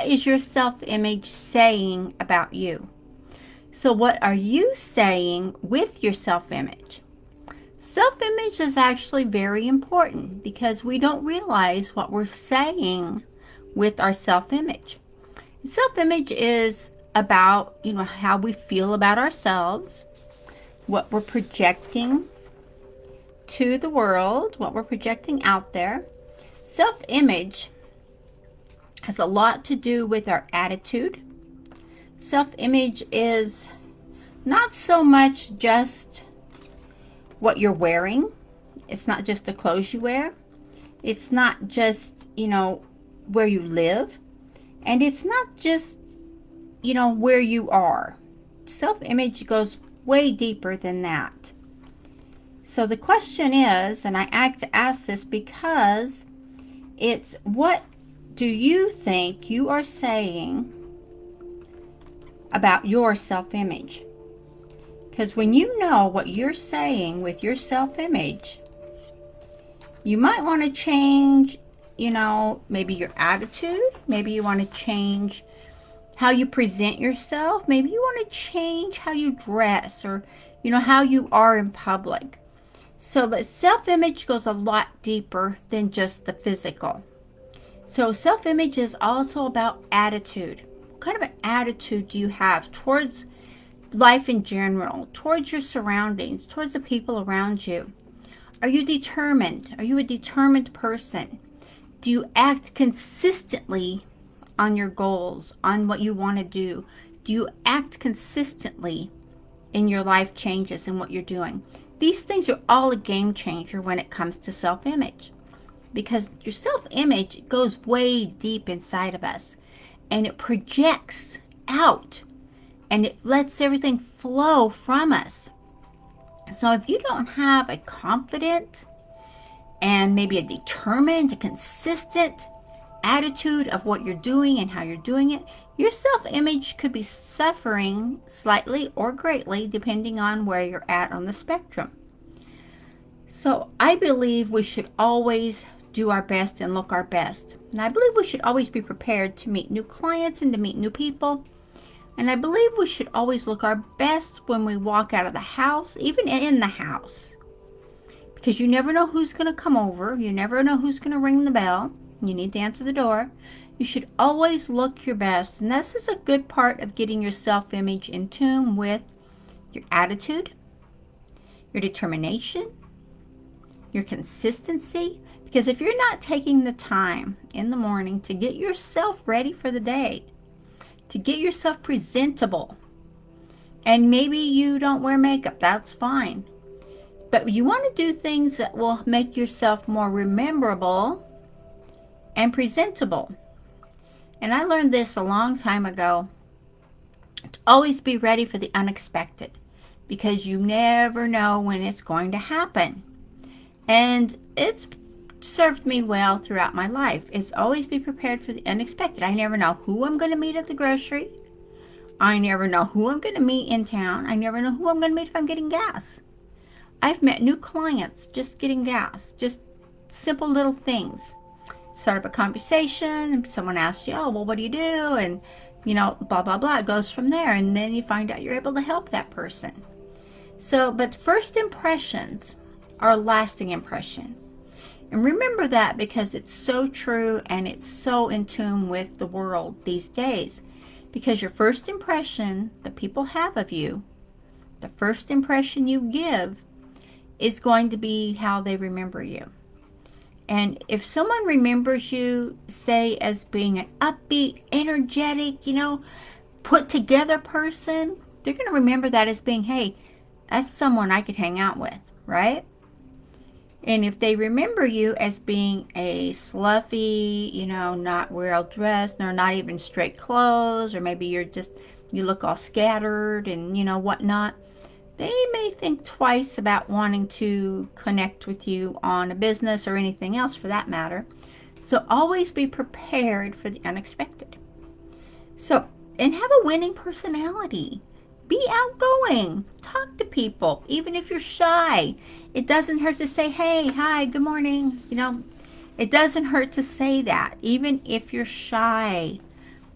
what is your self-image saying about you? So what are you saying with your self-image? Self-image is actually very important because we don't realize what we're saying with our self-image. Self-image is about, how we feel about ourselves, what we're projecting to the world, what we're projecting out there. Self-image has a lot to do with our attitude. Self-image is not so much just what you're wearing. It's not just the clothes you wear. It's not just, where you live. And it's not just, where you are. Self-image goes way deeper than that. So the question is, and I ask this because it's, what do you think you are saying about your self-image? Because when you know what you're saying with your self-image, you might want to change, maybe your attitude. Maybe you want to change how you present yourself. Maybe you want to change how you dress, or, how you are in public. So, but self-image goes a lot deeper than just the physical. So self-image is also about attitude. What kind of an attitude do you have towards life in general, towards your surroundings, towards the people around you? Are you determined? Are you a determined person? Do you act consistently on your goals, on what you want to do? Do you act consistently in your life changes and what you're doing? These things are all a game changer when it comes to self-image, because your self-image goes way deep inside of us, and it projects out, and it lets everything flow from us. So if you don't have a confident and maybe a determined, consistent attitude of what you're doing and how you're doing it, your self-image could be suffering slightly or greatly depending on where you're at on the spectrum. So I believe we should always do our best and look our best. And I believe we should always be prepared to meet new clients and to meet new people. And I believe we should always look our best when we walk out of the house, even in the house. Because you never know who's going to come over. You never know who's going to ring the bell. You need to answer the door. You should always look your best. And this is a good part of getting your self-image in tune with your attitude, your determination, your consistency. Because if you're not taking the time in the morning to get yourself ready for the day, to get yourself presentable, and maybe you don't wear makeup, that's fine. But you want to do things that will make yourself more rememberable and presentable. And I learned this a long time ago, to always be ready for the unexpected, because you never know when it's going to happen. And it's served me well throughout my life. Is always be prepared for the unexpected. I never know who I'm going to meet at the grocery. I never know who I'm going to meet in town. I never know who I'm going to meet if I'm getting gas. I've met new clients just getting gas. Just simple little things. Start up a conversation and someone asks you, oh, well, what do you do? And, blah, blah, blah. It goes from there. And then you find out you're able to help that person. So, but first impressions are a lasting impression. And remember that, because it's so true and it's so in tune with the world these days. Because your first impression that people have of you, the first impression you give, is going to be how they remember you. And if someone remembers you, say, as being an upbeat, energetic, put together person, they're going to remember that as being, hey, that's someone I could hang out with, right? And if they remember you as being a sloughy, not well dressed, or not even straight clothes, or maybe you look all scattered and, whatnot, they may think twice about wanting to connect with you on a business or anything else for that matter. So always be prepared for the unexpected. So, and have a winning personality. Be outgoing. Talk to people, even if you're shy. It doesn't hurt to say, hey, hi, good morning. It doesn't hurt to say that, even if you're shy.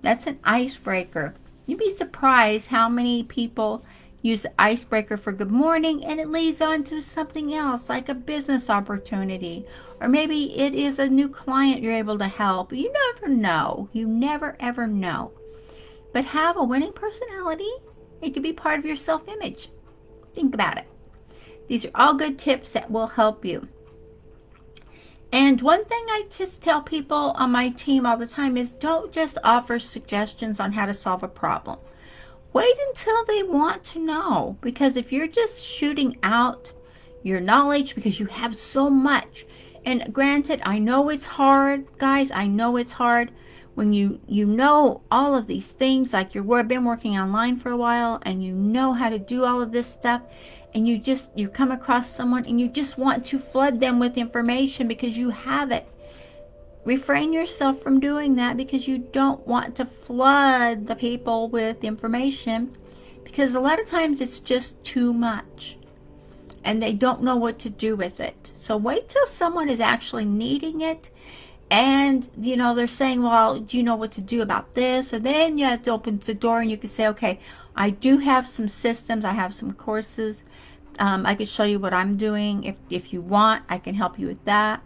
That's an icebreaker. You'd be surprised how many people use the icebreaker for good morning and it leads on to something else, like a business opportunity, or maybe it is a new client you're able to help. You never know. You never ever know. But have a winning personality. It could be part of your self-image. Think about it. These are all good tips that will help you. And one thing I just tell people on my team all the time is don't just offer suggestions on how to solve a problem. Wait until they want to know, because if you're just shooting out your knowledge because you have so much, and granted, I know it's hard, guys, I know it's hard when you know all of these things, like you've been working online for a while and you know how to do all of this stuff, and you come across someone and you just want to flood them with information because you have it. Refrain yourself from doing that, because you don't want to flood the people with information, because a lot of times it's just too much and they don't know what to do with it. So wait till someone is actually needing it and they're saying, well, do you know what to do about this? Or then you have to open the door and you can say, okay, I do have some systems, I have some courses, I could show you what I'm doing. If you want, I can help you with that.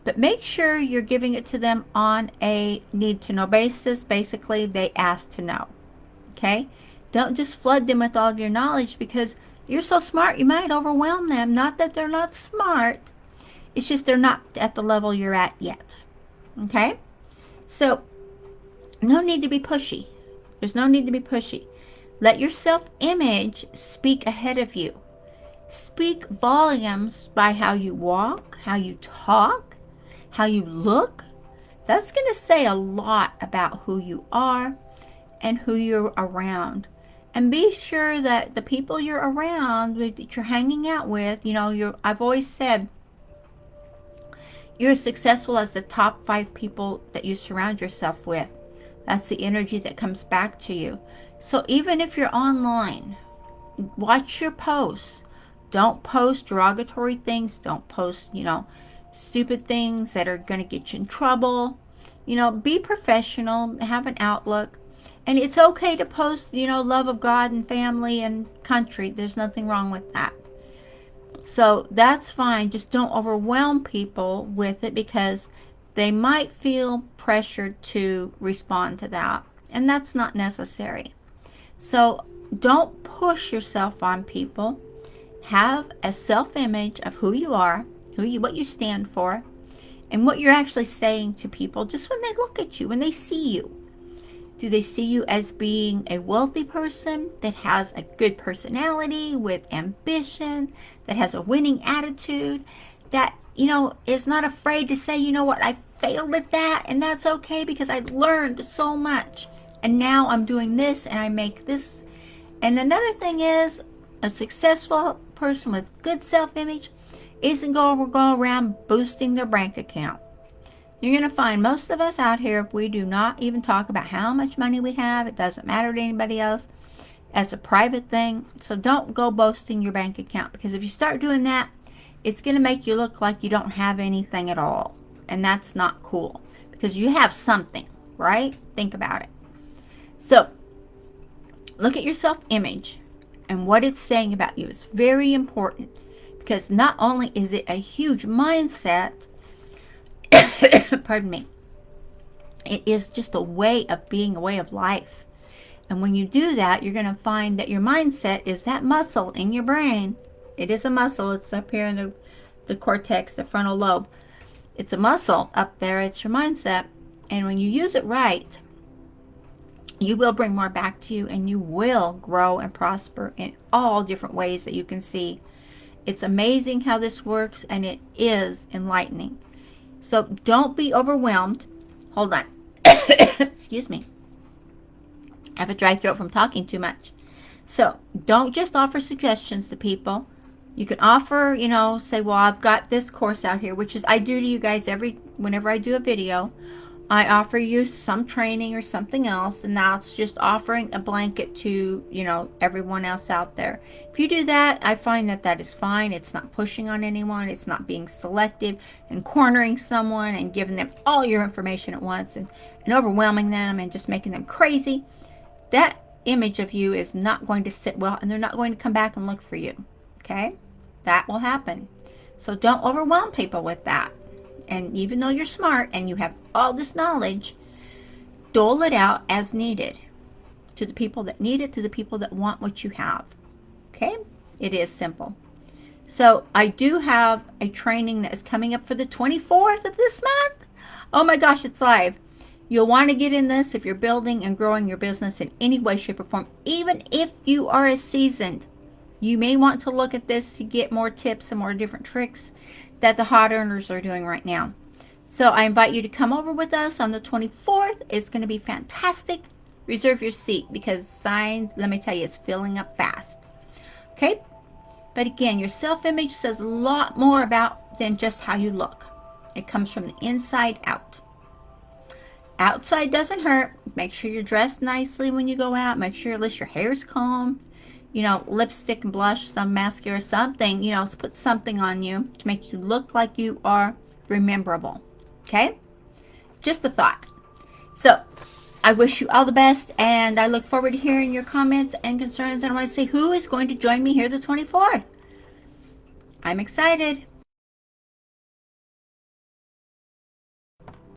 But make sure you're giving it to them on a need-to-know basis. Basically, they ask to know. Okay? Don't just flood them with all of your knowledge, because you're so smart, you might overwhelm them. Not that they're not smart. It's just they're not at the level you're at yet. Okay? So, no need to be pushy. There's no need to be pushy. Let your self-image speak ahead of you. Speak volumes by how you walk, how you talk, how you look. That's going to say a lot about who you are and who you're around. And be sure that the people you're around, that you're hanging out with, I've always said, you're as successful as the top 5 people that you surround yourself with. That's the energy that comes back to you. So even if you're online, watch your posts. Don't post derogatory things. Don't post, stupid things that are going to get you in trouble. Be professional, have an outlook. And it's okay to post, love of God and family and country. There's nothing wrong with that. So that's fine. Just don't overwhelm people with it, because they might feel pressured to respond to that. And that's not necessary. So don't push yourself on people. Have a self-image of who you are, what you stand for, and what you're actually saying to people just when they look at you, when they see you. Do they see you as being a wealthy person that has a good personality with ambition, that has a winning attitude, that, is not afraid to say, what, I failed at that, and that's okay because I learned so much, and now I'm doing this and I make this. And another thing is, a successful person with good self-image isn't going to go around boosting their bank account. You're going to find most of us out here, if we do not even talk about how much money we have, it doesn't matter to anybody else. As a private thing. So don't go boasting your bank account, because if you start doing that, it's going to make you look like you don't have anything at all. And that's not cool, because you have something, right? Think about it. So look at your self-image and what it's saying about you. It's very important, because not only is it a huge mindset, pardon me, it is just a way of being, a way of life. And when you do that, you're going to find that your mindset is that muscle in your brain. It is a muscle. It's up here in the cortex, the frontal lobe. It's a muscle up there. It's your mindset. And when you use it right, you will bring more back to you, and you will grow and prosper in all different ways that you can see. It's amazing how this works, and it is enlightening. So don't be overwhelmed. Hold on. Excuse me. I have a dry throat from talking too much. So don't just offer suggestions to people. You can offer, say, well, I've got this course out here, which is I do to you guys whenever I do a video. I offer you some training or something else, and that's just offering a blanket to, you know, everyone else out there. If you do that, I find that that is fine. It's not pushing on anyone. It's not being selective and cornering someone and giving them all your information at once and overwhelming them and just making them crazy. That image of you is not going to sit well, and they're not going to come back and look for you. Okay? That will happen. So don't overwhelm people with that. And even though you're smart and you have all this knowledge, dole it out as needed to the people that need it, to the people that want what you have. Okay? It is simple. So I do have a training that is coming up for the 24th of this month. Oh my gosh, it's live. You'll want to get in this if you're building and growing your business in any way, shape, or form. Even if you are a seasoned, you may want to look at this to get more tips and more different tricks that the hot earners are doing right now. So I invite you to come over with us on the 24th. It's going to be fantastic. Reserve your seat because signs, let me tell you, it's filling up fast. Okay? But again, your self-image says a lot more about than just how you look. It comes from the inside out. Outside doesn't hurt. Make sure you're dressed nicely when you go out. Make sure at least your hair's combed. You know, lipstick and blush, some mascara, something, you know, put something on you to make you look like you are rememberable. Okay? Just a thought. So, I wish you all the best, and I look forward to hearing your comments and concerns. And I want to say, who is going to join me here the 24th? I'm excited.